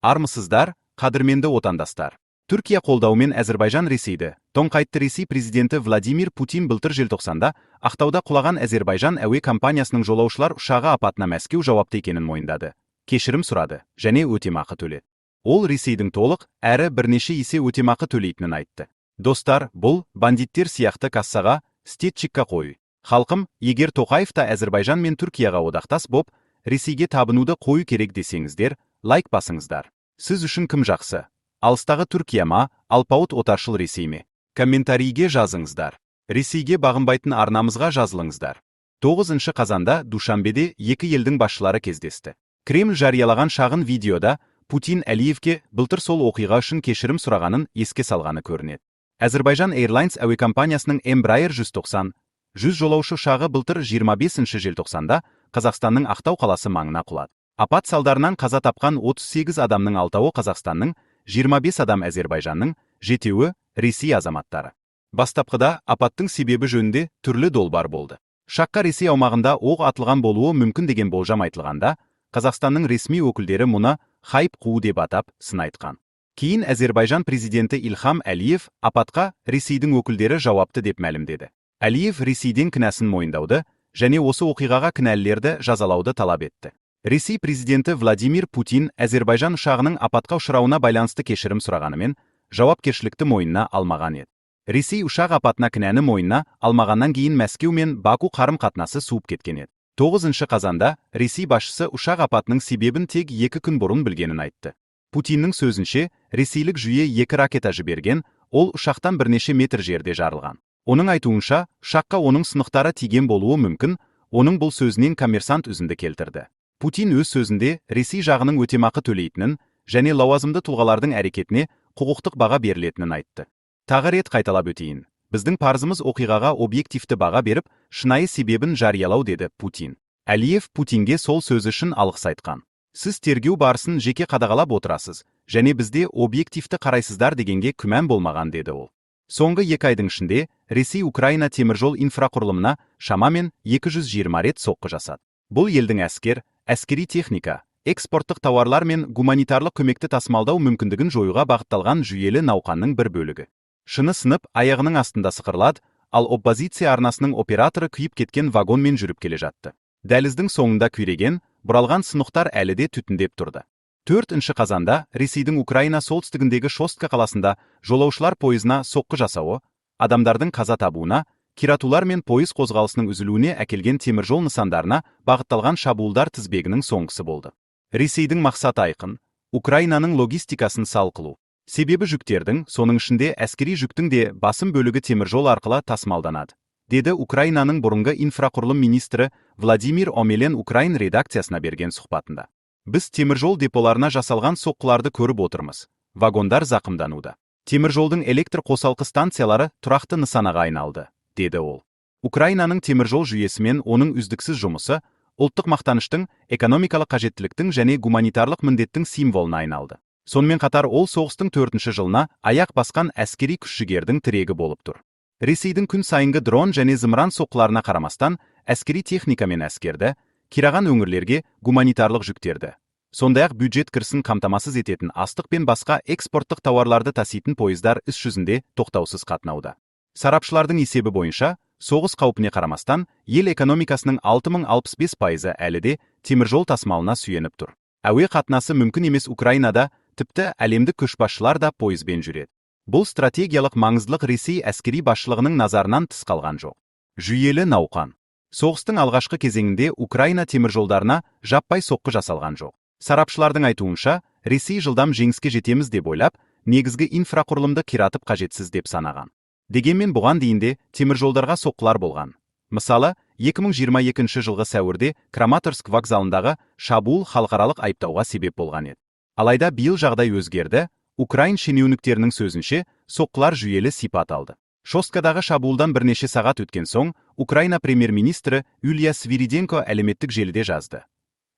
Армысыздар, қадірменді отандастар. Түркия қолдауымен Әзербайжан Ресейді, тоңқайтты. Ресей президенті Владимир Путин былтыр желтоқсанда Ақтауда құлаған Әзербайжан әуе компаниясының жолаушылар ұшағы апатына Мәскеу жауапты екенін мойындады. Кешірім сұрады және өтемақы төледі. Ол Ресейдің толық әрі бірнеше есе өтемақы төлейтінін айтты. Достар, бұл бандиттер сияқты кассаға, стетчикка қою. Халқым, егер Тоқаев та Әзербайжан мен Түркияға одақтас боп, Ресейге табынуды қою керек десеңіздер, лайк басыңыздар. Сіз үшін кім жақсы? Алыстағы Түркия ма, алпауыт отаршыл Ресей ме? Комментарийге жазыңыздар. Ресейге бағынбайтын арнамызға жазылыңыздар. 9 қазанда Душанбеде екі елдің басшылары кездесті. Кремль жариялаған шағын видеода Путин Әлиевке былтыр сол оқиға үшін кешірім сұрағанын еске салғаны көрінеді. Әзербайжан Airlines әуе компаниясының Embraer 190 жолаушы ұшағы былтыр 25 желтоқсанда Қазақстанның Ақтау қаласы маңына құлады. Апат салдарынан қаза тапқан 38 адамның 6-ы Қазақстанның, 25 адам Әзербайжанның, 7-і Ресей азаматтары. Бастапқыда апаттың себебі жөнінде түрлі долбар болды. Ұшаққа Ресей аумағында оқ атылған болуы мүмкін деген болжам айтылғанда, Қазақстанның ресми өкілдері мұны хайп қуу деп атап сын айтқан. Кейін Әзербайжан президенті Ильхам Әлиев апатқа Ресейдің өкілдері жауапты деп мәлімдеді. Әлиев Ресейден кінәсін мойындауды және осы оқиғаға кінәлілерді жазалауды талап етті. Ресей президенті Владимир Путин Әзербайжан ұшағының апатқа ұшырауына байланысты кешірім сұрағанымен, жауапкершілікті мойнына алмаған еді. Ресей ұшақ апатына кінәні мойнына алмағаннан кейін Мәскеу мен Баку қарым-қатынасы суып кеткен еді. 9 қазанда Ресей басшысы ұшақ апатының себебін тек 2 күн бұрын білгенін айтты. Путиннің сөзінше, ресейлік жүйе 2 ракета жіберген, ол ұшақтан бірнеше метр жерде жарылған. Оның айтуынша, ұшаққа оның сынықтары тиген болуы мүмкін, оның бұл сөзінен Коммерсант үзінді келтірді. Путин өз сөзінде Ресей жағының өтемақы төлейтінін және лауазымды тұлғалардың әрекетіне құқықтық баға берілетінін айтты. Тағы рет қайталап өтейін. Біздің парызымыз оқиғаға объективті баға беріп, шынайы себебін жариялау, деді Путин. Әлиев Путинге сол сөзі үшін алғыс айтқан. Сіз тергеу барысын жеке қадағалап отырасыз, және бізде объективті қарайсыздар дегенге күмән болмаған, деді ол. Соңғы 2 айдың ішінде Ресей Украина теміржол инфрақұрылымына шамамен 220 рет соққы жасады. Бұл елдің әскери техника, экспорттық тауарлар мен гуманитарлық көмекті тасымалдау мүмкіндігін жоюға бағытталған жүйелі науқанның бір бөлігі. Шыны сынып, аяғының астында сықырлады, ал оппозиция арнасының операторы күйіп кеткен вагонмен жүріп келе жатты. Дәліздің соңында күйреген, бұралған сынықтар әлі де түтіндеп тұрды. 4 қазанда Ресейдің Украина солтүстігіндегі Шостка қаласында жолаушылар пойызына соққы жасауы, адамдардың қаза табуына, киратулар мен пойыз қозғалысының үзілуіне әкелген теміржол нысандарына бағытталған шабуылдар тізбегінің соңғысы болды. Ресейдің мақсаты айқын, Украинаның логистикасын сал қылу. Себебі жүктердің, соның ішінде әскери жүктің де басым бөлігі теміржол арқылы тасымалданады, деді Украинаның бұрынғы инфрақұрылым министрі Владимир Омелен Украин редакциясына берген сұхбатында. Біз теміржол деполарына жасалған соққыларды көріп отырмыз. Вагондар зақымдануда. Теміржолдың электр қосалқы станциялары тұрақты нысанаға айналды, деді ол. Украинаның теміржол жүйесі мен оның үздіксіз жұмысы ұлттық мақтаныштың, экономикалық қажеттіліктің және гуманитарлық міндеттің символына айналды. Сонымен қатар ол соғыстың 4 жылына аяқ басқан әскери күш-жігердің тірегі болып тұр. Ресейдің күн сайынғы дрон және зымыран соққыларына қарамастан, әскери техника мен әскерді, қираған өңірлерге гуманитарлық жүктерді, сондай-ақ бюджет кірісін қамтамасыз ететін астық пен басқа экспорттық тауарларды таситын пойыздар іс жүзінде тоқтаусыз қатынауда. Сарапшылардың есебі бойынша, соғыс қаупіне қарамастан, ел экономикасының 6065% әлі де теміржол тасымалына сүйеніп тұр. Әуе қатынасы мүмкін емес Украинада, тіпті әлемдік көшбасшылар да пойызбен жүреді. Бұл стратегиялық маңыздылық Ресей әскери басшылығының назарынан тыс қалған жоқ. Жүйелі науқан. Соғыстың алғашқы кезеңінде Украина теміржолдарына жаппай соққы жасалған жоқ. Сарапшылардың айтуынша, Ресей жылдам жеңіске жетеміз деп ойлап, негізгі инфрақұрылымды қиратып қажетсіз деп санаған. Дегенмен бұған дейінде теміржолдарға соққылар болған. Мысалы, 2022 жылғы сәуірде Краматорск вокзалындағы шабуыл халықаралық айыптауға себеп болған еді. Алайда биыл жағдай өзгерді. Украин шенеуніктерінің сөзінше, соққылар жүйелі сипат алды. Шосткадағы шабуылдан бірнеше сағат өткен соң, Украина премьер-министрі Юлия Свириденко әлеуметтік желіде жазды.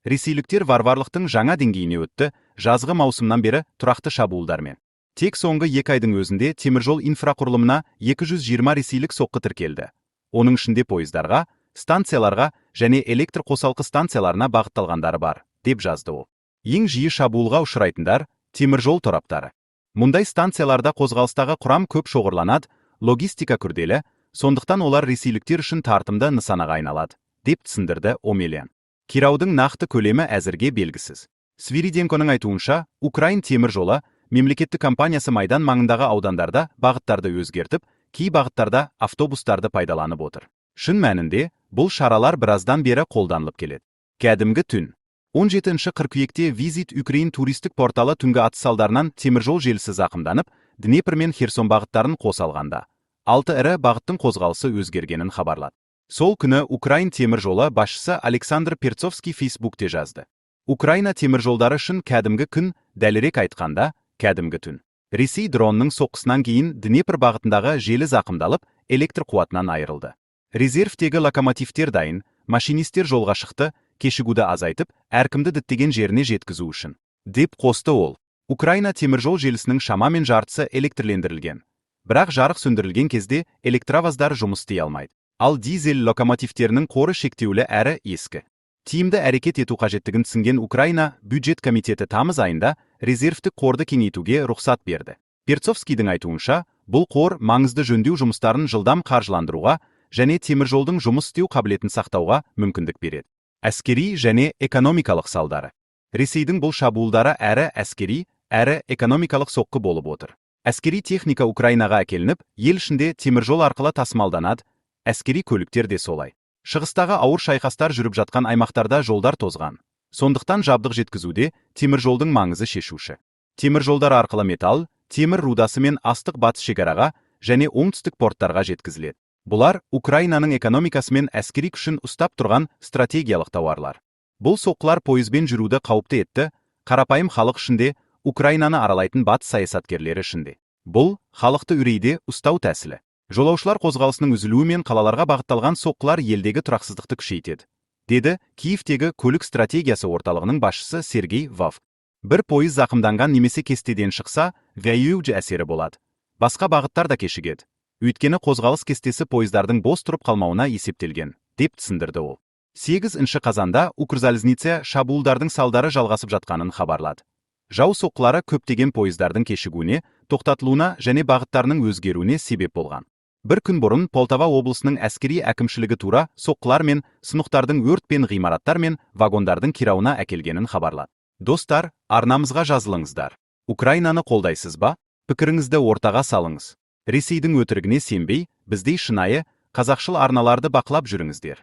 Ресейліктер варварлықтың жаңа деңгейіне өтті, жазғы маусымнан бері тұрақты шабуылдармен. Тек соңғы 2 айдың өзінде теміржол инфрақұрылымына 220 ресейлік соққы тіркелді. Оның ішінде пойыздарға, станцияларға және электр қосалқы станцияларына бағытталғандары бар, деп жазды ол. Ең жиі шабуылға ұшырайтындар Темір жол тораптары. Мұндай станцияларда қозғалыстағы құрам көп шоғырланады, логистика күрделі, сондықтан олар ресейліктер үшін тартымды нысанаға айналады, деп түсіндірді Омелян. Кираудың нақты көлемі әзірге белгісіз. Свириденконың айтуынша, Украин темір жолы мемлекеттік компаниясы Майдан маңындағы аудандарда бағыттарды өзгертіп, кей бағыттарда автобустарды пайдаланып отыр. Шын мәнінде, бұл шаралар біраздан бері қолданылып келеді. Кәдімгі түн. 17 қыркүйекте Visit Ukraine туристік порталы түнгі атыс салдарынан теміржол желісі зақымданып, Днепр мен Херсон бағыттарын қоса алғанда 6 ірі бағыттың қозғалысы өзгергенін хабарлады. Сол күні Украин темір жолы басшысы Александр Перцовский Фейсбукте жазды. Украина темір жолдары үшін кәдімгі күн, дәлірек айтқанда, кәдімгі түн. Ресей дронның соққысынан кейін Днепр бағытындағы желі зақымдалып, электр қуатынан айырылды. Резервтегі локомотивтер дайын, машинистер жолға шықты, кешігуді азайтып, әркімді діттеген жеріне жеткізу үшін. Деп қосты ол. Украина теміржол желісінің шамамен жартысы электрlендірілген. Бірақ жарық сөндірілген кезде электроваздар жұмыс істей алмайды. Ал дизель локомотивтерінің қоры шектеулі әрі ескі. Тиімді әрекет ету қажеттігін түсінген Украина бюджет комитеті тамыз айында резервтік қорды кеңейтуге рұқсат берді. Перцовскийдің айтуынша, бұл қор маңызды жөндеу жұмыстарын жылдам қаржыландыруға және теміржолдың жұмыс істеу қабілетін сақтауға мүмкіндік береді. Әскери және экономикалық салдары. Ресейдің бұл шабуылдары әрі әскери, әрі экономикалық соққы болып отыр. Әскери техника Украинаға әкелініп, ел ішінде теміржол арқылы тасымалданады, әскери көліктер де солай. Шығыстағы ауыр шайқастар жүріп жатқан аймақтарда жолдар тозған. Сондықтан жабдық жеткізуде теміржолдың маңызы шешуші. Теміржолдар арқылы металл, темір рудасы мен астық батыс шекараға және оңтүстік порттарға жеткізіледі. Бұлар Украинаның экономикасы мен әскери күшін ұстап тұрған стратегиялық тауарлар. Бұл соққылар пойызбен жүруді қауіпті етті, қарапайым халық ішінде, Украинаны аралайтын батыс саясаткерлері ішінде. Бұл халықты үрейде ұстау тәсілі. Жолаушылар қозғалысының үзілуі мен қалаларға бағытталған соққылар елдегі тұрақсыздықты күшейтеді, деді Киевтегі көлік стратегиясы орталығының басшысы Сергей Вавк. Бір пойыз зақымданған немесе кестеден шықса, вәйеуж әсері болады. Басқа бағыттар да кешігеді. Өйткені қозғалыс кестесі пойыздардың бос тұрып қалмауына есептелген, деп түсіндірді ол. 8 қазанда Укрзалізница шабуылдардың салдары жалғасып жатқанын хабарлады. Жау соққылары көптеген пойыздардың кешігуіне, тоқтатылуына және бағыттарының өзгеруіне себеп болған. Бір күн бұрын Полтава облысының әскери әкімшілігі тура соққылар мен сынықтардың өрт пен ғимараттар мен вагондардың қирауына әкелгенін хабарлады. Достар, арнамызға жазылыңыздар. Украинаны қолдайсыз ба? Пікіріңізді ортаға салыңыз. Ресейдің өтірігіне сенбей, біздей шынайы, қазақшыл арналарды бақылап жүріңіздер.